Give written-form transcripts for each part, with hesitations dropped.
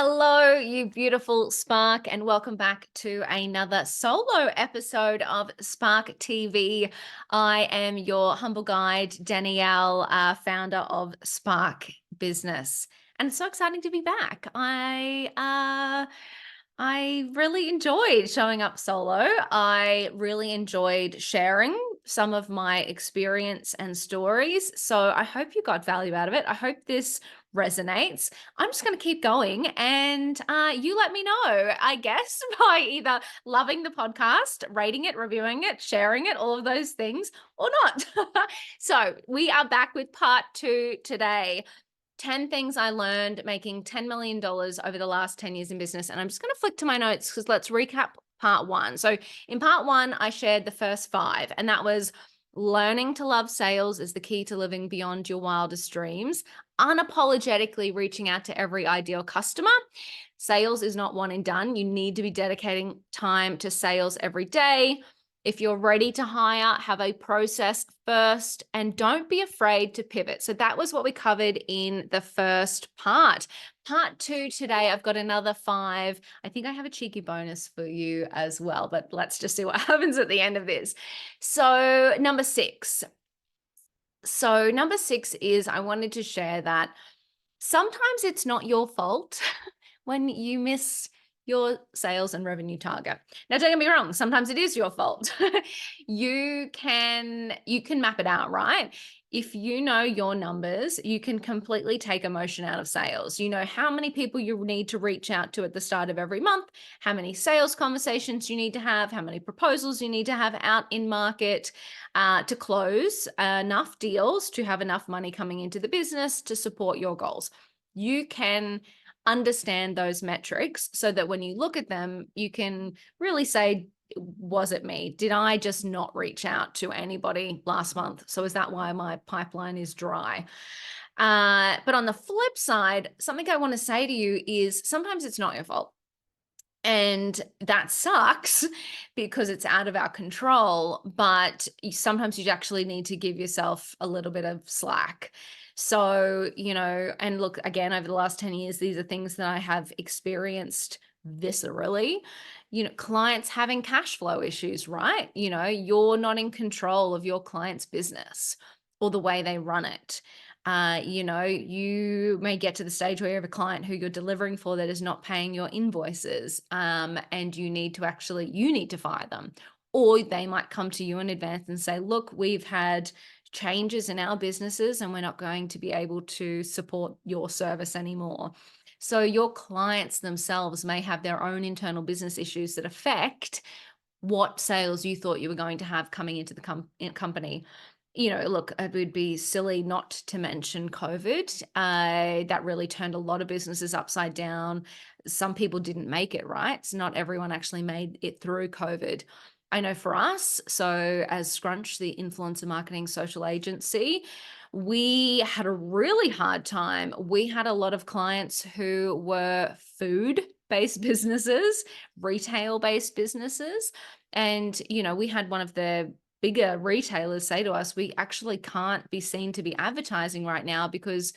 Hello, you beautiful Spark, and welcome back to another solo episode of Spark TV. I am your humble guide, Danielle, founder of Spark Business, and it's so exciting to be back. I really enjoyed showing up solo. I really enjoyed sharing some of my experience and stories. So I hope you got value out of it. I hope this resonates. I'm just going to keep going and you let me know, I guess, by either loving the podcast, rating it, reviewing it, sharing it, all of those things, or not. So we are back with part 2 today. 10 things I learned making $10 million over the last 10 years in business. And I'm just going to flick to my notes because let's recap part 1. So in part 1, I shared the first 5, and that was learning to love sales is the key to living beyond your wildest dreams, unapologetically reaching out to every ideal customer. Sales is not one and done. You need to be dedicating time to sales every day. If you're ready to hire, have a process first and don't be afraid to pivot. So that was what we covered in the first part. Part 2 today, I've got another 5. I think I have a cheeky bonus for you as well, but let's just see what happens at the end of this. So number 6. Number 6 is I wanted to share that sometimes it's not your fault when you miss your sales and revenue target. Now, don't get me wrong, sometimes it is your fault. You can map it out, right? If you know your numbers, you can completely take emotion out of sales. You know how many people you need to reach out to at the start of every month, how many sales conversations you need to have, how many proposals you need to have out in market to close enough deals to have enough money coming into the business to support your goals. You can understand those metrics so that when you look at them, you can really say, was it me? Did I just not reach out to anybody last month? So is that why my pipeline is dry? But on the flip side, something I want to say to you is sometimes it's not your fault. And that sucks because it's out of our control, but sometimes you actually need to give yourself a little bit of slack. So, and look, again, over the last 10 years, these are things that I have experienced viscerally. Clients having cash flow issues, right? You're not in control of your client's business or the way they run it. You may get to the stage where you have a client who you're delivering for that is not paying your invoices, and you need to fire them. Or they might come to you in advance and say, look, we've had changes in our businesses and we're not going to be able to support your service anymore. So your clients themselves may have their own internal business issues that affect what sales you thought you were going to have coming into the company. Look, it would be silly not to mention COVID. That really turned a lot of businesses upside down. Some people didn't make it, right? So not everyone actually made it through COVID. I know for us, so as Scrunch, the influencer marketing social agency, we had a really hard time. We had a lot of clients who were food-based businesses, retail-based businesses. And, we had one of the bigger retailers say to us, we actually can't be seen to be advertising right now because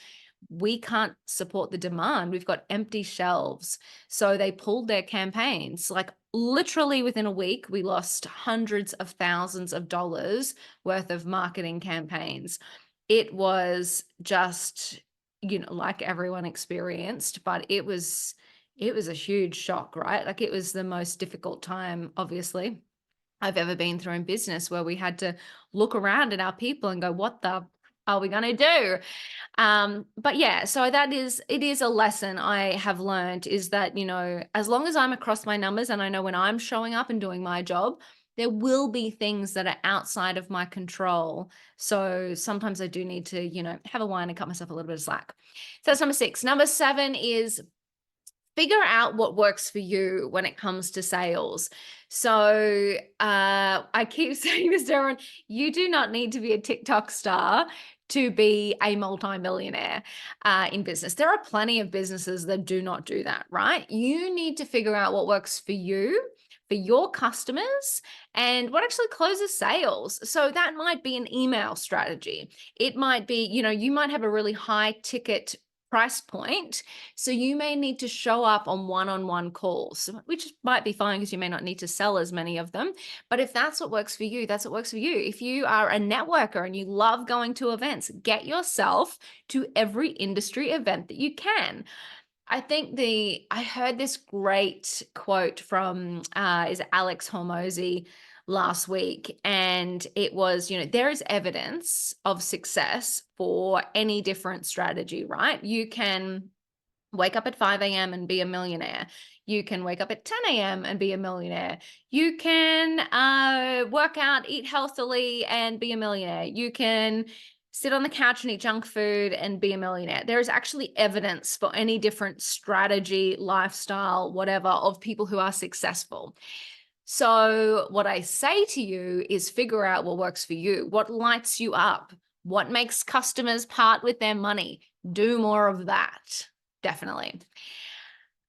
we can't support the demand. We've got empty shelves. So they pulled their campaigns. Like literally within a week, we lost hundreds of thousands of dollars worth of marketing campaigns. It was just, like everyone experienced, but it was a huge shock, right? Like it was the most difficult time, obviously, I've ever been through in business, where we had to look around at our people and go, what the are we going to do? But yeah, so it is a lesson I have learned, is that, as long as I'm across my numbers and I know when I'm showing up and doing my job, there will be things that are outside of my control. So sometimes I do need to, have a wine and cut myself a little bit of slack. So that's number 6. Number 7 is figure out what works for you when it comes to sales. So I keep saying this to everyone, you do not need to be a TikTok star to be a multimillionaire in business. There are plenty of businesses that do not do that, right? You need to figure out what works for you, for your customers, and what actually closes sales. So that might be an email strategy. It might be, you might have a really high ticket price point. So you may need to show up on one-on-one calls, which might be fine because you may not need to sell as many of them. But if that's what works for you, that's what works for you. If you are a networker and you love going to events, get yourself to every industry event that you can. I heard this great quote from is Alex Hormozy last week, and it was, there is evidence of success for any different strategy, right? You can wake up at 5 a.m. and be a millionaire. You can wake up at 10 a.m. and be a millionaire. You can work out, eat healthily, and be a millionaire. You can sit on the couch and eat junk food and be a millionaire. There is actually evidence for any different strategy, lifestyle, whatever, of people who are successful. So what I say to you is figure out what works for you, what lights you up, what makes customers part with their money. Do more of that. Definitely.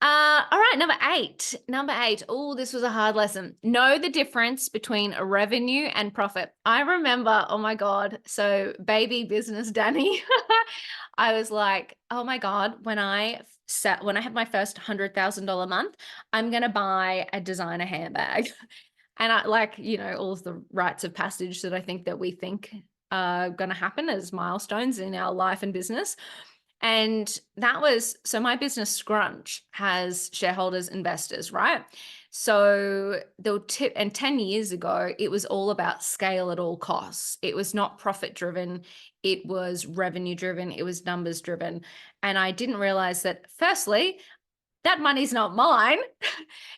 All right, number eight. Oh, this was a hard lesson. Know the difference between a revenue and profit. I remember, oh my God, so baby business Danny, I was like, oh my God, when I had my first $100,000 month, I'm gonna buy a designer handbag. And I like, all of the rites of passage that I think that we think are gonna happen as milestones in our life and business. And so my business Scrunch has shareholders, investors, right? So the tip, and 10 years ago, it was all about scale at all costs. It was not profit driven. It was revenue driven. It was numbers driven. And I didn't realize that firstly, that money's not mine.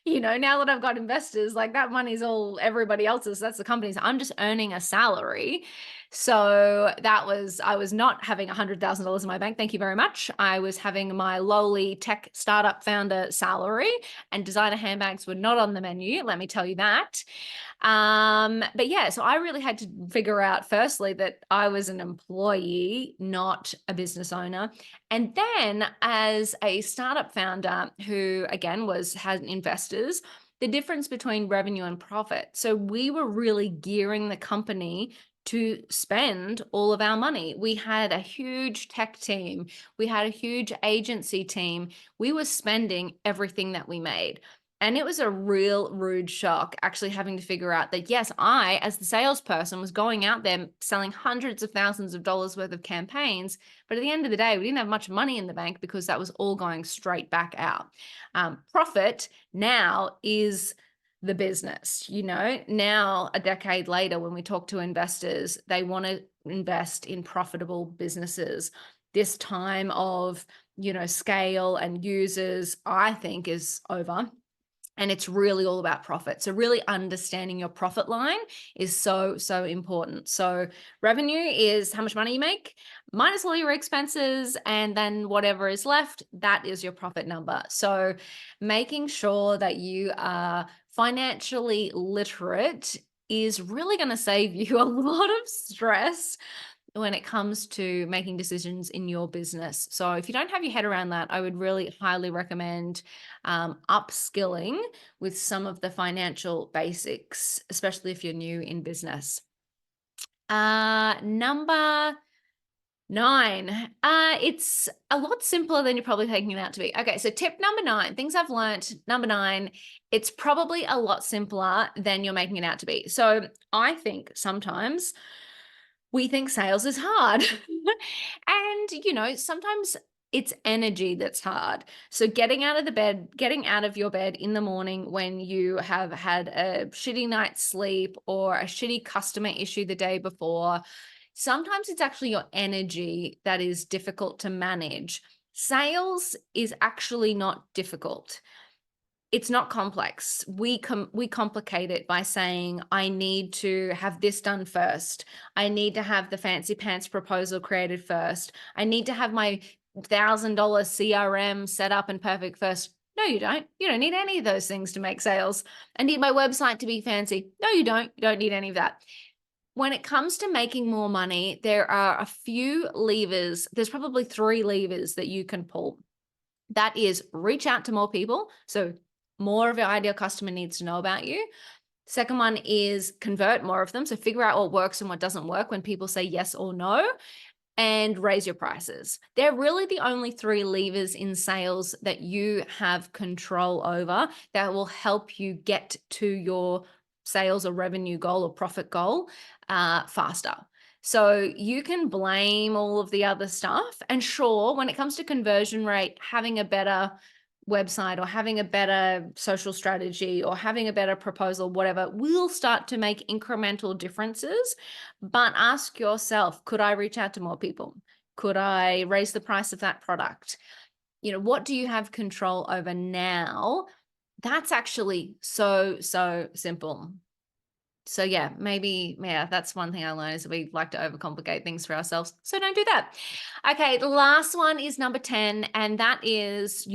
Now that I've got investors, like that money's all everybody else's. That's the company's. I'm just earning a salary. So I was not having $100,000 in my bank. Thank you very much. I was having my lowly tech startup founder salary, and designer handbags were not on the menu. Let me tell you that. But yeah, so I really had to figure out firstly that I was an employee, not a business owner. And then as a startup founder who again had investors, the difference between revenue and profit. So we were really gearing the company to spend all of our money. We had a huge tech team. We had a huge agency team. We were spending everything that we made. And it was a real rude shock actually having to figure out that, yes, I, as the salesperson, was going out there selling hundreds of thousands of dollars worth of campaigns. But at the end of the day, we didn't have much money in the bank because that was all going straight back out. Profit now is the business. Now a decade later, when we talk to investors, they want to invest in profitable businesses. This time of, scale and users, I think, is over. And it's really all about profit. So really understanding your profit line is so, so important. So revenue is how much money you make minus all your expenses, and then whatever is left, that is your profit number. So making sure that you are financially literate is really going to save you a lot of stress when it comes to making decisions in your business. So if you don't have your head around that, I would really highly recommend upskilling with some of the financial basics, especially if you're new in business. Number 9. It's a lot simpler than you're probably taking it out to be. Okay, so tip number 9, things I've learned. Number 9, it's probably a lot simpler than you're making it out to be. So I think sometimes we think sales is hard. And, sometimes it's energy that's hard. So getting out of your bed in the morning when you have had a shitty night's sleep or a shitty customer issue the day before, sometimes it's actually your energy that is difficult to manage. Sales is actually not difficult. It's not complex. We complicate it by saying, I need to have this done first. I need to have the fancy pants proposal created first. I need to have my $1,000 CRM set up and perfect first. No, you don't. You don't need any of those things to make sales. I need my website to be fancy. No, you don't. You don't need any of that. When it comes to making more money, there are a few levers. There's probably 3 levers that you can pull. That is reach out to more people. So more of your ideal customer needs to know about you. Second one is convert more of them. So figure out what works and what doesn't work when people say yes or no. and raise your prices. They're really the only three levers in sales that you have control over that will help you get to your sales or revenue goal or profit goal faster. So you can blame all of the other stuff. And sure, when it comes to conversion rate, having a better website or having a better social strategy or having a better proposal, whatever, will start to make incremental differences. But ask yourself, could I reach out to more people? Could I raise the price of that product? What do you have control over now? That's actually so simple. So yeah, that's one thing I learned is we like to overcomplicate things for ourselves. So don't do that. Okay, the last one is number 10, and that is,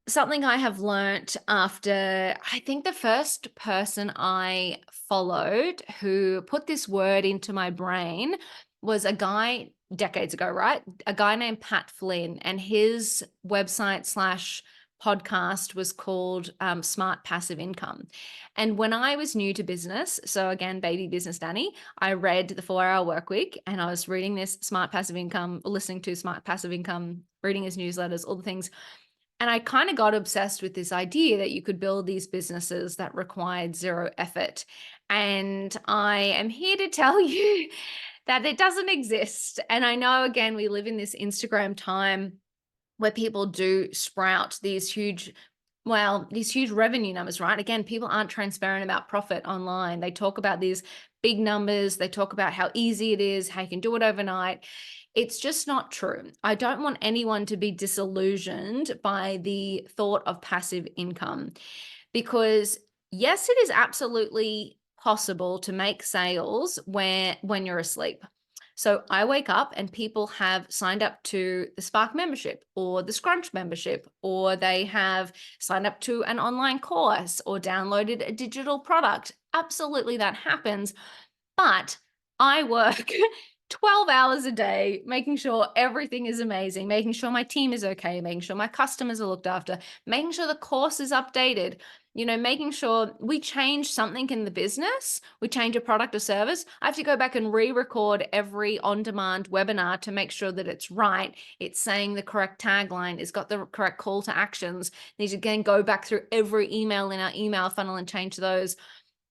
something I have learnt after, I think the first person I followed who put this word into my brain was a guy decades ago, right? A guy named Pat Flynn, and his website slash podcast was called Smart Passive Income. And when I was new to business, so again, baby business Danny, I read the 4-Hour Workweek, and I was reading this Smart Passive Income, listening to Smart Passive Income, reading his newsletters, all the things. And I kind of got obsessed with this idea that you could build these businesses that required zero effort. And I am here to tell you that it doesn't exist. And I know, again, we live in this Instagram time where people do sprout these huge revenue numbers, right? Again, people aren't transparent about profit online. They talk about these big numbers. They talk about how easy it is, how you can do it overnight. It's just not true. I don't want anyone to be disillusioned by the thought of passive income, because yes, it is absolutely possible to make sales when you're asleep. So I wake up and people have signed up to the Spark membership or the Scrunch membership, or they have signed up to an online course or downloaded a digital product. Absolutely, that happens. But I work 12 hours a day, making sure everything is amazing, making sure my team is okay, making sure my customers are looked after, making sure the course is updated, making sure we change something in the business, we change a product or service. I have to go back and re-record every on-demand webinar to make sure that it's right. It's saying the correct tagline, it's got the correct call to actions. Need to again go back through every email in our email funnel and change those.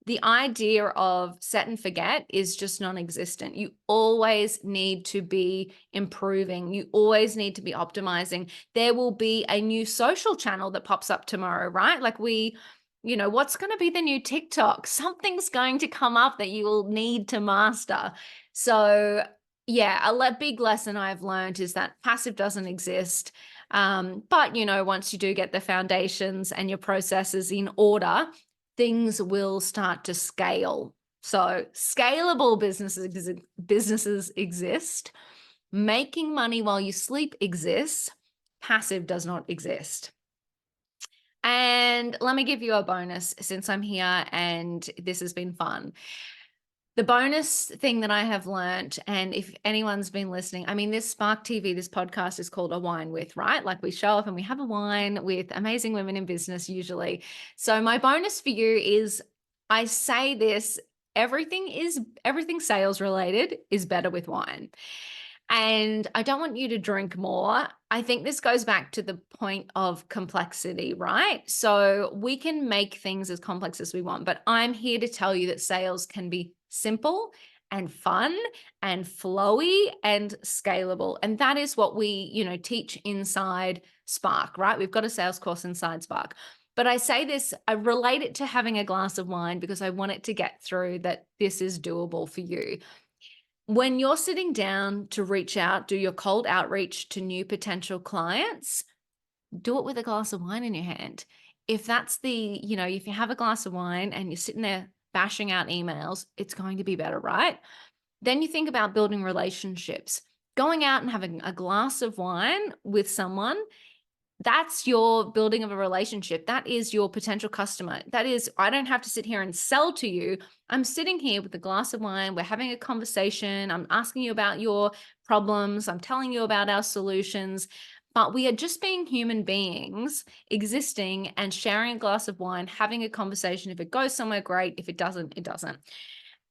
The idea of set and forget is just non-existent. You always need to be improving. You always need to be optimizing. There will be a new social channel that pops up tomorrow, right? Like what's going to be the new TikTok? Something's going to come up that you will need to master. So yeah, a big lesson I've learned is that passive doesn't exist. But once you do get the foundations and your processes in order, things will start to scale. So scalable businesses exist. Making money while you sleep exists. Passive does not exist. And let me give you a bonus since I'm here and this has been fun. The bonus thing that I have learned, and if anyone's been listening, this Spark TV, this podcast is called A Wine With, right? Like we show up and we have a wine with amazing women in business usually. So my bonus for you is, I say this, everything sales related is better with wine. And I don't want you to drink more. I think this goes back to the point of complexity, right? So we can make things as complex as we want, but I'm here to tell you that sales can be simple and fun and flowy and scalable. And that is what we, teach inside Spark, right? We've got a sales course inside Spark. But I say this, I relate it to having a glass of wine because I want it to get through that this is doable for you. When you're sitting down to reach out, do your cold outreach to new potential clients, do it with a glass of wine in your hand. If that's if you have a glass of wine and you're sitting there bashing out emails, it's going to be better, right? Then you think about building relationships. Going out and having a glass of wine with someone, that's your building of a relationship. That is your potential customer. That is, I don't have to sit here and sell to you. I'm sitting here with a glass of wine. We're having a conversation. I'm asking you about your problems. I'm telling you about our solutions. But we are just being human beings existing and sharing a glass of wine, having a conversation. If it goes somewhere, great. If it doesn't, it doesn't.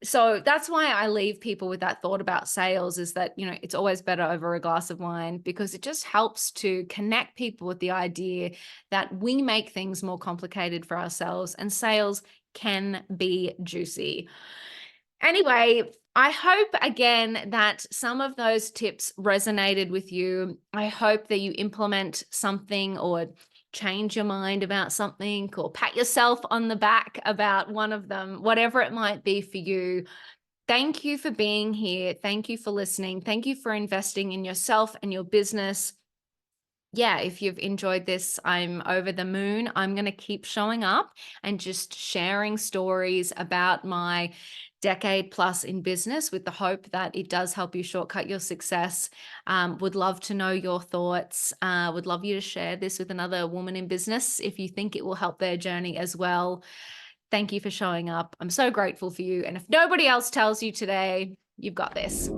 So that's why I leave people with that thought about sales, is that, it's always better over a glass of wine, because it just helps to connect people with the idea that we make things more complicated for ourselves, and sales can be juicy. Anyway, I hope again that some of those tips resonated with you. I hope that you implement something, or change your mind about something, or pat yourself on the back about one of them, whatever it might be for you. Thank you for being here. Thank you for listening. Thank you for investing in yourself and your business. Yeah, if you've enjoyed this, I'm over the moon. I'm going to keep showing up and just sharing stories about my decade plus in business, with the hope that it does help you shortcut your success. Would love to know your thoughts. Would love you to share this with another woman in business if you think it will help their journey as well. Thank you for showing up. I'm so grateful for you. And if nobody else tells you today, you've got this.